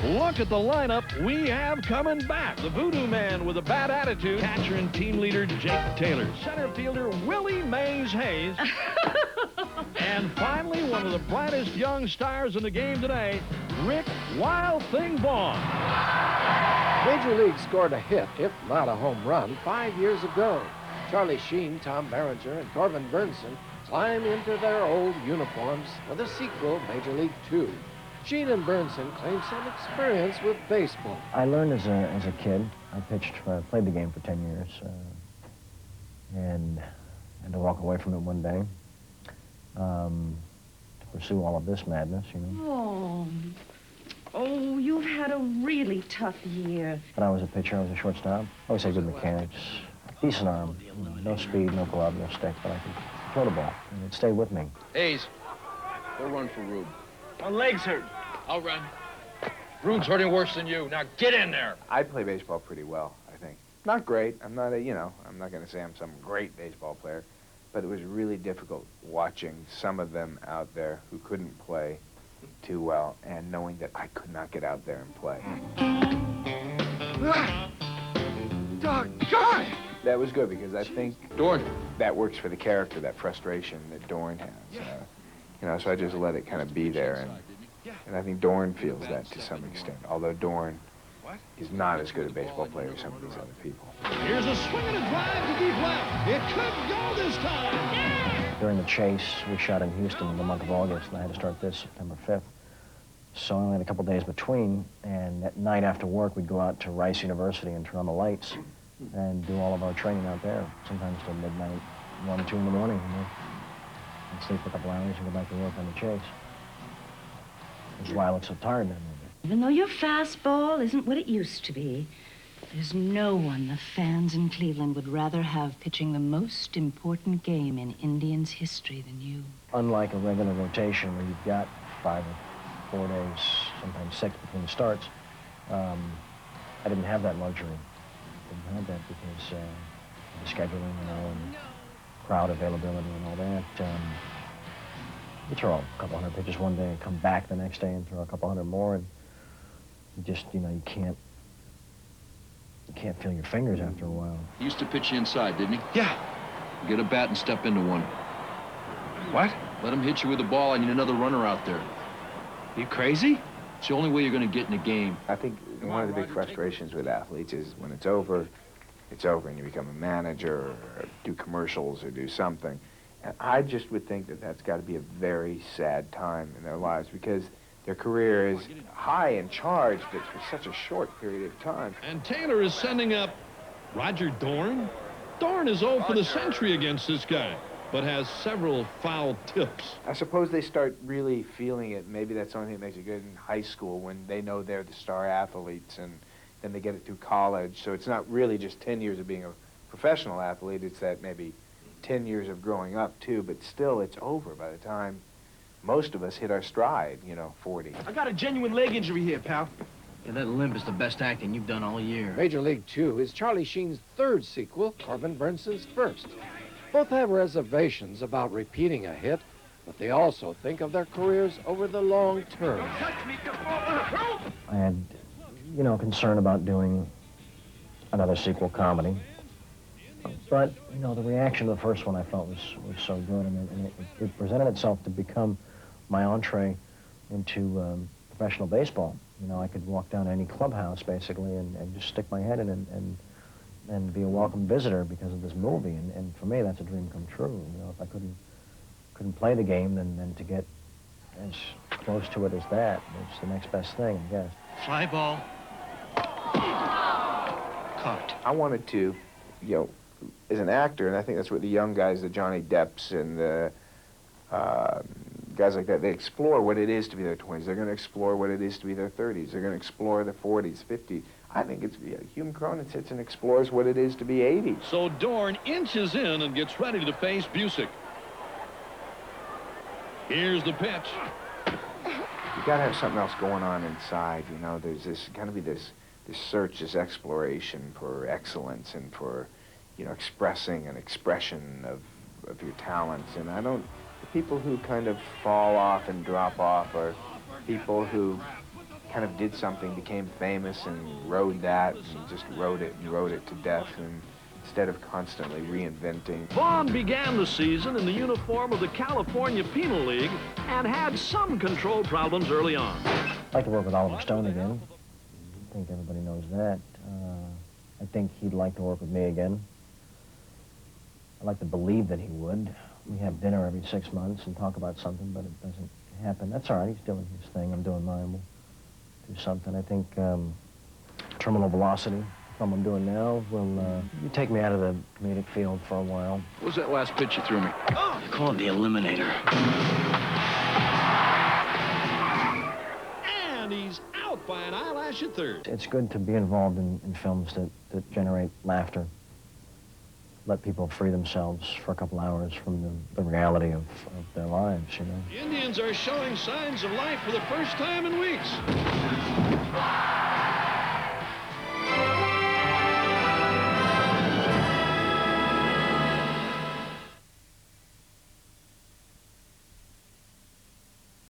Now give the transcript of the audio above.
Look at the lineup we have coming back. The Voodoo Man with a bad attitude, catcher and team leader Jake Taylor, center fielder Willie Mays Hayes, and finally one of the brightest young stars in the game today, Rick Wild Thing Vaughn. Major League scored a hit, if not a home run, 5 years ago. Charlie Sheen, Tom Berenger, and Corbin Burnson climb into their old uniforms for the sequel, Major League 2. Sheen and Burnson claim some experience with baseball. I learned as a kid. I played the game for 10 years, and had to walk away from it one day to pursue all of this madness, you know. Oh, you've had a really tough year. But I was a pitcher, I was a shortstop. I always had good mechanics, decent arm, you know, no speed, no glove, no stick, but I could throw the ball, and it stayed with me. Hayes, go run for Rube. My leg's hurt. I'll run. Rube's hurting worse than you. Now get in there. I play baseball pretty well, I think. Not great. I'm not I'm not going to say I'm some great baseball player, but it was really difficult watching some of them out there who couldn't play too well and knowing that I could not get out there and play. Doggone! That was good because I think Dorn. that works for the character, that frustration that Dorn has. So I just let it kind of be there, and I think Dorn feels that to some extent, although Dorn is not as good a baseball player as some of these other people. Here's a swing and a drive to deep left. It could go this time. During the chase, we shot in Houston in the month of August, and I had to start this September 5th. So I only had a couple days between, and at night after work, we'd go out to Rice University and turn on the lights and do all of our training out there, sometimes till midnight, 1 or 2 in the morning, you know. And sleep for a couple hours and go back to work on the chase. That's why I look so tired then. Even though your fastball isn't what it used to be, there's no one the fans in Cleveland would rather have pitching the most important game in Indians history than you. Unlike a regular rotation where you've got 5 or 4 days, sometimes 6 between the starts, I didn't have that luxury. Didn't have that because of the scheduling, you know, and crowd availability and all that. You throw a couple hundred pitches one day and come back the next day and throw a couple hundred more, and you just, you know, you can't feel your fingers after a while. He used to pitch you inside, didn't he? Yeah. Get a bat and step into one. What? Let him hit you with the ball. I need another runner out there. You crazy? It's the only way you're going to get in a game. I think one of the big frustrations with athletes is when it's over, and you become a manager or do commercials or do something. And I just would think that that's got to be a very sad time in their lives because their career is high and charged, but for such a short period of time. And Taylor is sending up Roger Dorn. Dorn is 0 for the century against this guy, but has several foul tips. I suppose they start really feeling it. Maybe that's the only thing that makes it good in high school when they know they're the star athletes, and then they get it through college. So it's not really just 10 years of being a professional athlete. It's that maybe 10 years of growing up, too. But still, it's over by the time most of us hit our stride, 40. I got a genuine leg injury here, pal. Yeah, that limp is the best acting you've done all year. Major League 2 is Charlie Sheen's 3rd sequel, Corbin Burnson's 1st. Both have reservations about repeating a hit, but they also think of their careers over the long term. I had, concern about doing another sequel comedy. But, the reaction to the first one I felt was so good, and it presented itself to become my entree into professional baseball. I could walk down to any clubhouse, basically, and just stick my head in and be a welcome visitor because of this movie. And for me, that's a dream come true. If I couldn't play the game, then to get as close to it as that, it's the next best thing, I guess. Fly ball. Caught. I wanted to, as an actor, and I think that's what the young guys, the Johnny Depps and the guys like that, they explore what it is to be their 20s. They're going to explore what it is to be their 30s. They're going to explore the 40s, 50s. I think it's, Hume Cronin sits and explores what it is to be 80. So Dorn inches in and gets ready to face Busick. Here's the pitch. You got to have something else going on inside, There's this, got to be this search, this exploration for excellence and for, expressing an expression of your talents. And the people who kind of fall off and drop off are people who kind of did something, became famous, and rode that, and just rode it to death, and instead of constantly reinventing. Vaughn began the season in the uniform of the California Penal League and had some control problems early on. I'd like to work with Oliver Stone again. I think everybody knows that. I think he'd like to work with me again. I'd like to believe that he would. We have dinner every 6 months and talk about something, but it doesn't happen. That's all right. He's doing his thing. I'm doing mine. We'll do something. I think Terminal Velocity, the film I'm doing now, will you take me out of the comedic field for a while. What was that last pitch you threw me? Oh, you call it the Eliminator. And he's out by an eyelash at third. It's good to be involved in films that generate laughter. Let people free themselves for a couple hours from the reality of their lives, you know. The Indians are showing signs of life for the first time in weeks.